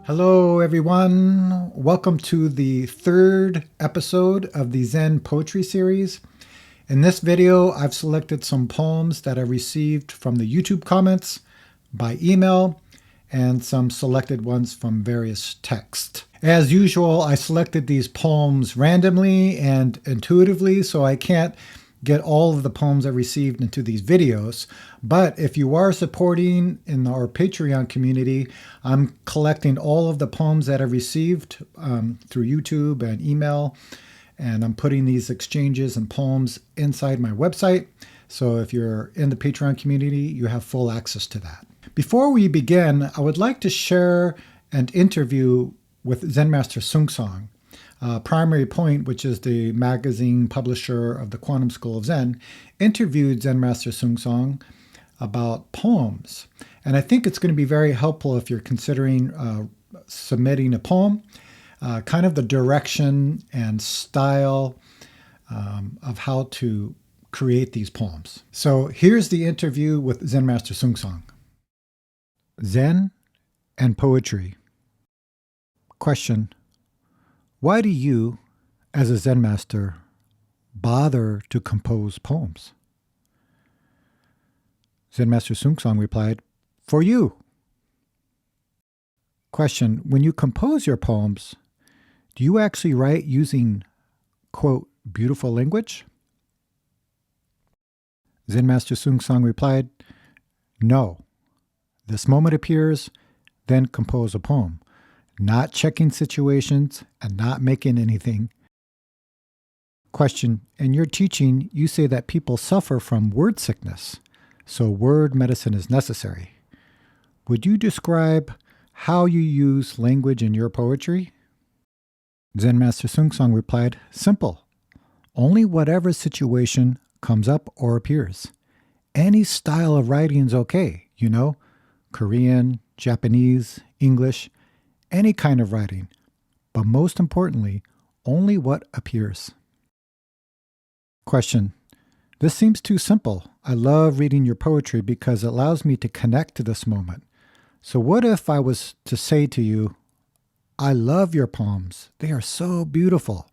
Hello, everyone. Welcome to the third episode of the Zen Poetry series. In this video, I've selected some poems that I received from the YouTube comments, by email, and some selected ones from various texts. As usual, I selected these poems randomly and intuitively, so I can't get all of the poems I received into these videos. But if you are supporting in our Patreon community, I'm collecting all of the poems that I received through YouTube and email, and I'm putting these exchanges and poems inside my website. So if you're in the Patreon community, you have full access to that. Before we begin, I would like to share an interview with Zen Master Seung. Primary Point, which is the magazine publisher of the Quantum School of Zen, interviewed Zen Master Seung about poems. And I think it's going to be very helpful if you're considering submitting a poem, kind of the direction and style of how to create these poems. So here's the interview with Zen Master Seung. Zen and poetry. Question: why do you, as a Zen master, bother to compose poems? Zen Master Seung replied, for you. Question: when you compose your poems, do you actually write using, quote, beautiful language? Zen Master Seung replied, no. This moment appears, then compose a poem. Not checking situations and not making anything. Question: in your teaching, you say that people suffer from word sickness, so word medicine is necessary. Would you describe how you use language in your poetry? Zen Master Seung replied, simple. Only whatever situation comes up or appears. Any style of writing is okay, Korean, Japanese, English, any kind of writing, but most importantly, only what appears. Question: this seems too simple. I love reading your poetry because it allows me to connect to this moment. So what if I was to say to you, I love your poems. They are so beautiful.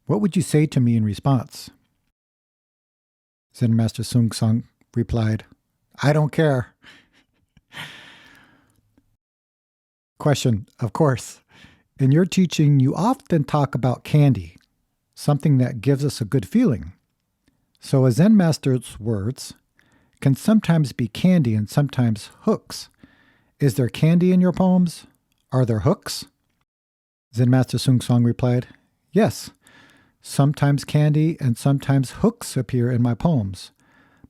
What would you say to me in response? Zen Master Seung replied, I don't care. Question: of course, in your teaching, you often talk about candy, something that gives us a good feeling. So a Zen master's words can sometimes be candy and sometimes hooks. Is there candy in your poems? Are there hooks? Zen Master Seung replied, yes, sometimes candy and sometimes hooks appear in my poems,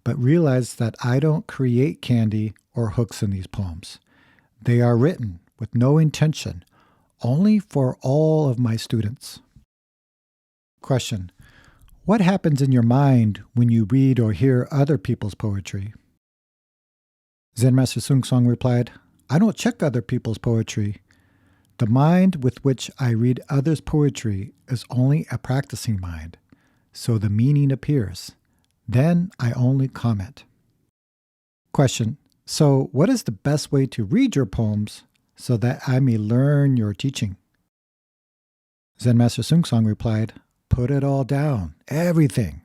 but realize that I don't create candy or hooks in these poems. They are written with no intention, only for all of my students. Question: what happens in your mind when you read or hear other people's poetry? Zen Master Seung replied, I don't check other people's poetry. The mind with which I read others' poetry is only a practicing mind, so the meaning appears. Then I only comment. Question: so what is the best way to read your poems so that I may learn your teaching? Zen Master Seung replied, put it all down, everything.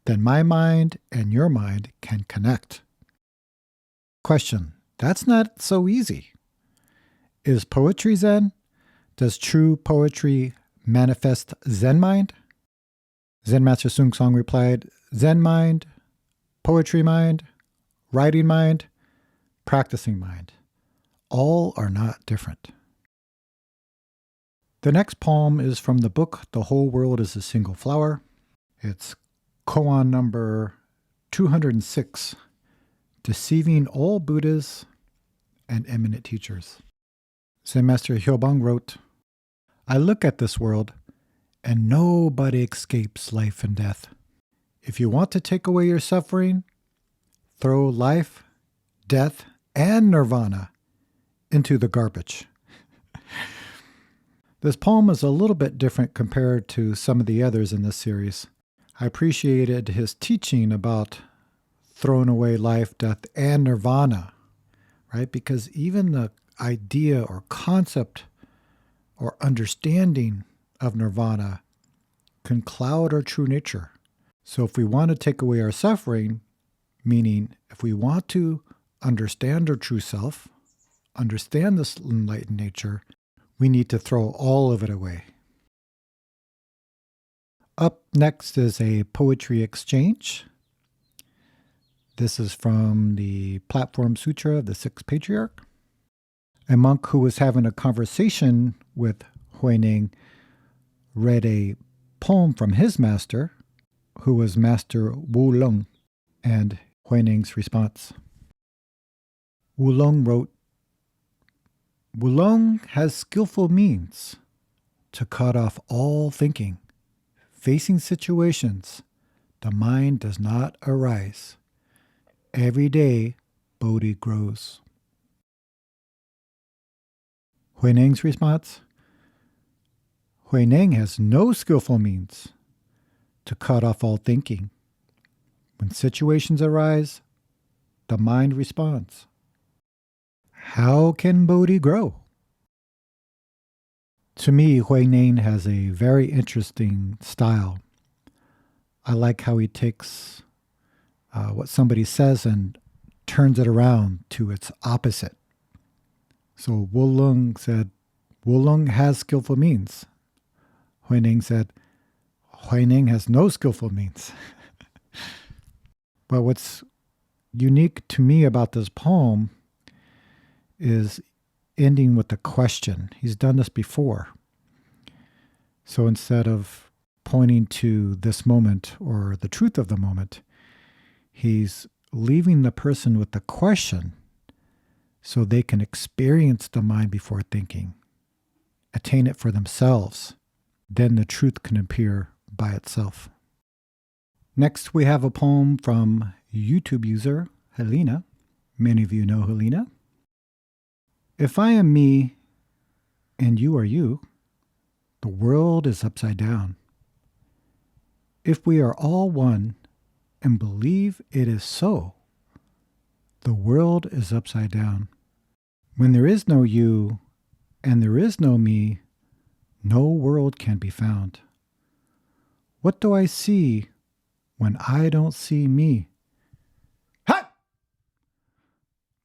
Then my mind and your mind can connect. Question: that's not so easy. Is poetry Zen? Does true poetry manifest Zen mind? Zen Master Seung replied, Zen mind, poetry mind, writing mind, practicing mind. All are not different. The next poem is from the book The Whole World is a Single Flower. It's koan number 206, Deceiving All Buddhas and Eminent Teachers. Zen Master Hyo Bong wrote, I look at this world, and nobody escapes life and death. If you want to take away your suffering, throw life, death, and nirvana into the garbage. This poem is a little bit different compared to some of the others in this series. I appreciated his teaching about throwing away life, death, and nirvana, right? Because even the idea or concept or understanding of nirvana can cloud our true nature. So if we want to take away our suffering, meaning if we want to understand our true self, understand this enlightened nature, we need to throw all of it away. Up next is a poetry exchange. This is from the Platform Sutra of the Sixth Patriarch. A monk who was having a conversation with Hui Neng read a poem from his master, who was Master Wu Lung, and Hui Neng's response. Wu Lung wrote, "Wu Lung has skillful means to cut off all thinking. Facing situations, the mind does not arise. Every day, Bodhi grows." Hui Neng's response, "Hui Neng has no skillful means to cut off all thinking. When situations arise, the mind responds. How can Bodhi grow?" To me, Hui Neng has a very interesting style. I like how he takes what somebody says and turns it around to its opposite. So Wu Lung said, Wu Lung has skillful means. Hui Neng said, Hui Neng has no skillful means. But what's unique to me about this poem is ending with a question. He's done this before. So instead of pointing to this moment or the truth of the moment, he's leaving the person with the question so they can experience the mind before thinking, attain it for themselves. Then the truth can appear by itself. Next, we have a poem from YouTube user Heleena. Many of you know Heleena. If I am me and you are you, the world is upside down. If we are all one and believe it is so, the world is upside down. When there is no you and there is no me, no world can be found. What do I see when I don't see me? Ha!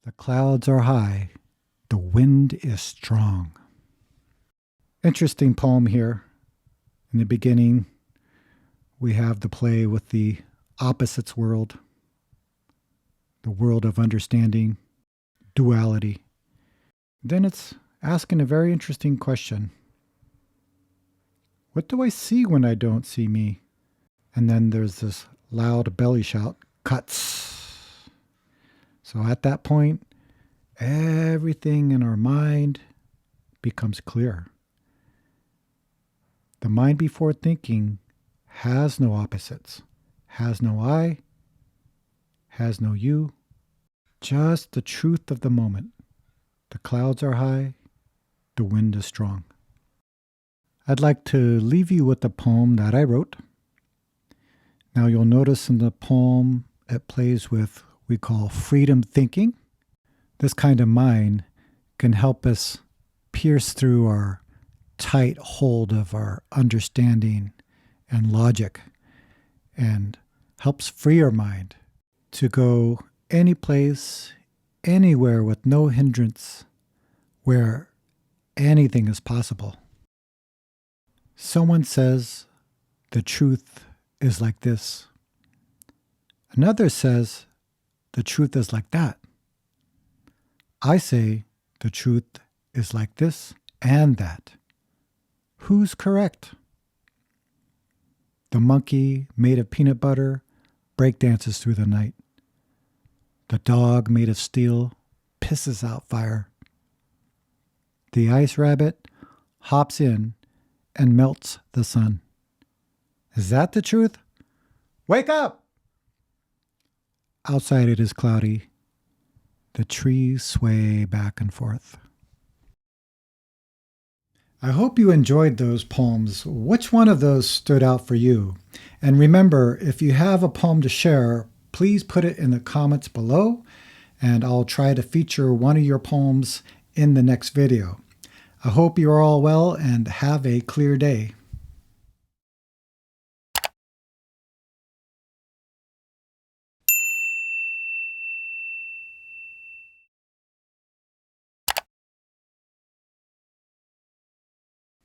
The clouds are high. The wind is strong. Interesting poem here. In the beginning, we have the play with the opposites world, the world of understanding, duality. Then it's asking a very interesting question. What do I see when I don't see me? And then there's this loud belly shout, cuts. So at that point, everything in our mind becomes clear. The mind before thinking has no opposites, has no I, has no you, just the truth of the moment. The clouds are high, the wind is strong. I'd like to leave you with a poem that I wrote. Now you'll notice in the poem it plays with what we call freedom thinking. This kind of mind can help us pierce through our tight hold of our understanding and logic and helps free our mind to go any place, anywhere with no hindrance, where anything is possible. Someone says the truth is like this. Another says the truth is like that. I say the truth is like this and that. Who's correct? The monkey made of peanut butter breakdances through the night. The dog made of steel pisses out fire. The ice rabbit hops in and melts the sun. Is that the truth? Wake up! Outside it is cloudy. The trees sway back and forth. I hope you enjoyed those poems. Which one of those stood out for you? And remember, if you have a poem to share, please put it in the comments below, and I'll try to feature one of your poems in the next video. I hope you're all well and have a clear day.